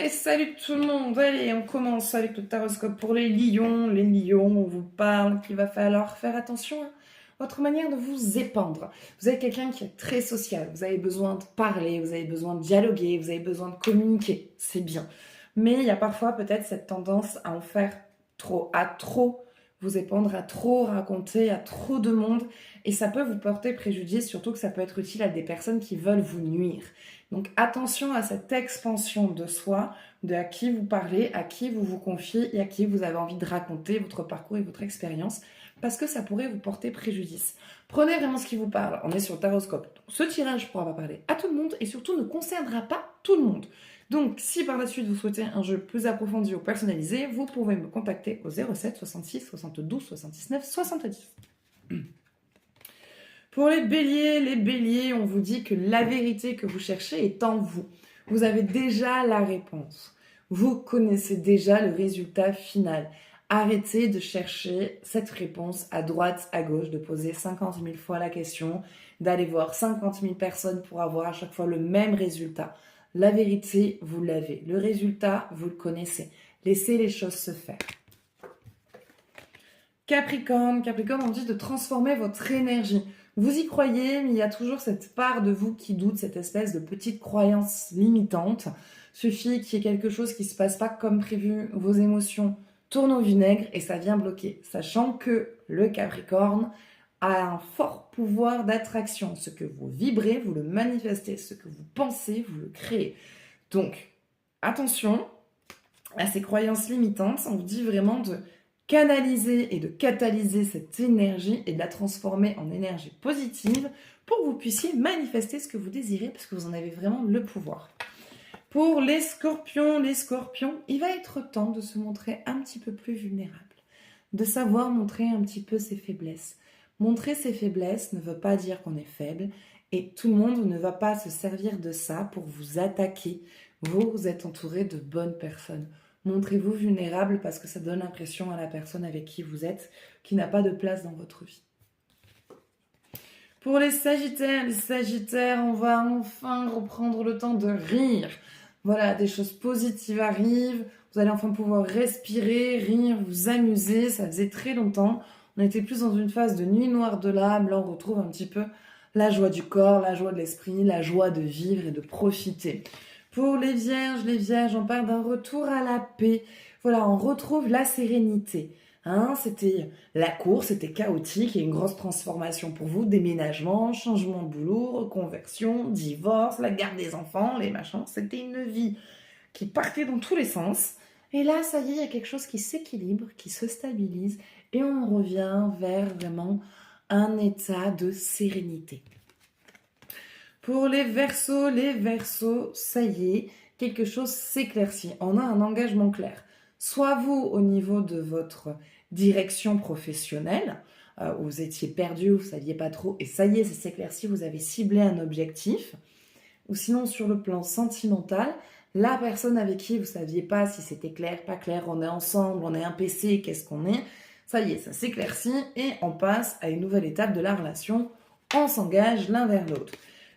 Et salut tout le monde, allez on commence avec le taroscope pour les lions. Les lions, on vous parle qu'il va falloir faire attention à votre manière de vous épandre. Vous êtes quelqu'un qui est très social, vous avez besoin de parler, vous avez besoin de dialoguer, vous avez besoin de communiquer, c'est bien. Mais il y a parfois peut-être cette tendance à en faire trop, à trop vous épandre, à trop raconter, à trop de monde, et ça peut vous porter préjudice, surtout que ça peut être utile à des personnes qui veulent vous nuire. Donc attention à cette expansion de soi, de à qui vous parlez, à qui vous vous confiez et à qui vous avez envie de raconter votre parcours et votre expérience, parce que ça pourrait vous porter préjudice. Prenez vraiment ce qui vous parle, on est sur le taroscope. Donc, ce tirage pourra pas parler à tout le monde et surtout ne concernera pas tout le monde. Donc si par la suite vous souhaitez un jeu plus approfondi ou personnalisé, vous pouvez me contacter au 07 66 72 79 70. Pour les béliers, on vous dit que la vérité que vous cherchez est en vous. Vous avez déjà la réponse. Vous connaissez déjà le résultat final. Arrêtez de chercher cette réponse à droite, à gauche, de poser 50 000 fois la question, d'aller voir 50 000 personnes pour avoir à chaque fois le même résultat. La vérité, vous l'avez. Le résultat, vous le connaissez. Laissez les choses se faire. Capricorne, on dit de transformer votre énergie. Vous y croyez, mais il y a toujours cette part de vous qui doute, cette espèce de petite croyance limitante. Suffit qu'il y ait quelque chose qui ne se passe pas comme prévu, vos émotions tournent au vinaigre et ça vient bloquer. Sachant que le Capricorne a un fort pouvoir d'attraction. Ce que vous vibrez, vous le manifestez. Ce que vous pensez, vous le créez. Donc, attention à ces croyances limitantes. On vous dit vraiment de canaliser et de catalyser cette énergie et de la transformer en énergie positive pour que vous puissiez manifester ce que vous désirez parce que vous en avez vraiment le pouvoir. Pour les scorpions, il va être temps de se montrer un petit peu plus vulnérable, de savoir montrer un petit peu ses faiblesses. Montrer ses faiblesses ne veut pas dire qu'on est faible et tout le monde ne va pas se servir de ça pour vous attaquer. Vous êtes entouré de bonnes personnes. Montrez-vous vulnérable parce que ça donne l'impression à la personne avec qui vous êtes qui n'a pas de place dans votre vie. Pour les sagittaires, on va enfin reprendre le temps de rire. Voilà, des choses positives arrivent, vous allez enfin pouvoir respirer, rire, vous amuser, ça faisait très longtemps. On était plus dans une phase de nuit noire de l'âme, là on retrouve un petit peu la joie du corps, la joie de l'esprit, la joie de vivre et de profiter. Pour les vierges, on parle d'un retour à la paix. Voilà, on retrouve la sérénité. C'était la course, c'était chaotique, il y a une grosse transformation pour vous, déménagement, changement de boulot, reconversion, divorce, la garde des enfants, les machins. C'était une vie qui partait dans tous les sens. Et là, ça y est, il y a quelque chose qui s'équilibre, qui se stabilise et on revient vers vraiment un état de sérénité. Pour les Verseaux, ça y est, quelque chose s'éclaircit. On a un engagement clair. Soit vous, au niveau de votre direction professionnelle, où vous étiez perdu, vous ne saviez pas trop, et ça y est, ça s'éclaircit, vous avez ciblé un objectif. Ou sinon, sur le plan sentimental, la personne avec qui vous ne saviez pas si c'était clair, pas clair, on est ensemble, on est un PC, qu'est-ce qu'on est, ça y est, ça s'éclaircit et on passe à une nouvelle étape de la relation. On s'engage l'un vers l'autre.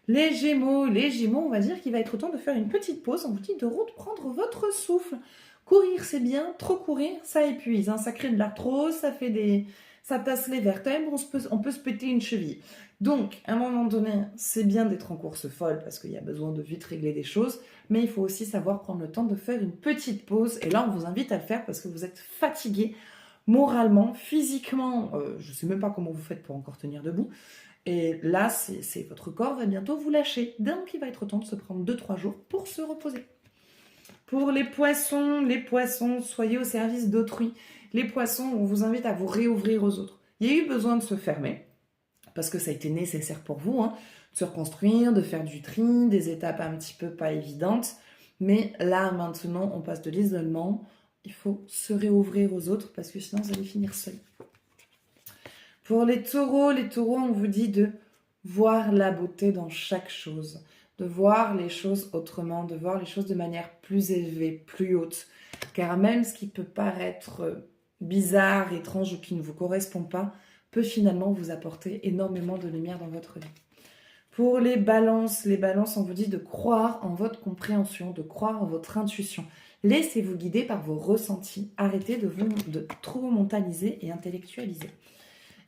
Les Gémeaux, on va dire qu'il va être temps de faire une petite pause. On vous dit de reprendre votre souffle. Courir, c'est bien. Trop courir, ça épuise. Ça crée de l'arthrose, ça tasse les vertèbres. On peut se péter une cheville. Donc, à un moment donné, c'est bien d'être en course folle parce qu'il y a besoin de vite régler des choses. Mais il faut aussi savoir prendre le temps de faire une petite pause. Et là, on vous invite à le faire parce que vous êtes fatigué moralement, physiquement. Je ne sais même pas comment vous faites pour encore tenir debout. Et là, votre corps va bientôt vous lâcher. Donc, il va être temps de se prendre 2-3 jours pour se reposer. Pour les poissons, soyez au service d'autrui. Les poissons, on vous invite à vous réouvrir aux autres. Il y a eu besoin de se fermer, parce que ça a été nécessaire pour vous, de se reconstruire, de faire du tri, des étapes un petit peu pas évidentes. Mais là, maintenant, on passe de l'isolement. Il faut se réouvrir aux autres, parce que sinon, vous allez finir seul. Pour les taureaux, on vous dit de voir la beauté dans chaque chose, de voir les choses autrement, de voir les choses de manière plus élevée, plus haute. Car même ce qui peut paraître bizarre, étrange ou qui ne vous correspond pas, peut finalement vous apporter énormément de lumière dans votre vie. Pour les balances, on vous dit de croire en votre compréhension, de croire en votre intuition. Laissez-vous guider par vos ressentis. Arrêtez de trop mentaliser et intellectualiser.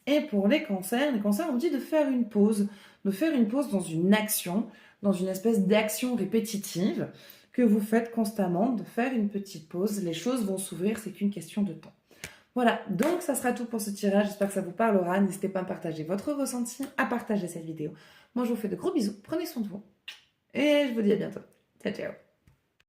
Et pour les cancers, on vous dit de faire une pause dans une action, dans une espèce d'action répétitive que vous faites constamment, de faire une petite pause. Les choses vont s'ouvrir, c'est qu'une question de temps. Voilà, donc ça sera tout pour ce tirage. J'espère que ça vous parlera. N'hésitez pas à partager votre ressenti, à partager cette vidéo. Moi, je vous fais de gros bisous. Prenez soin de vous. Et je vous dis à bientôt. Ciao, ciao.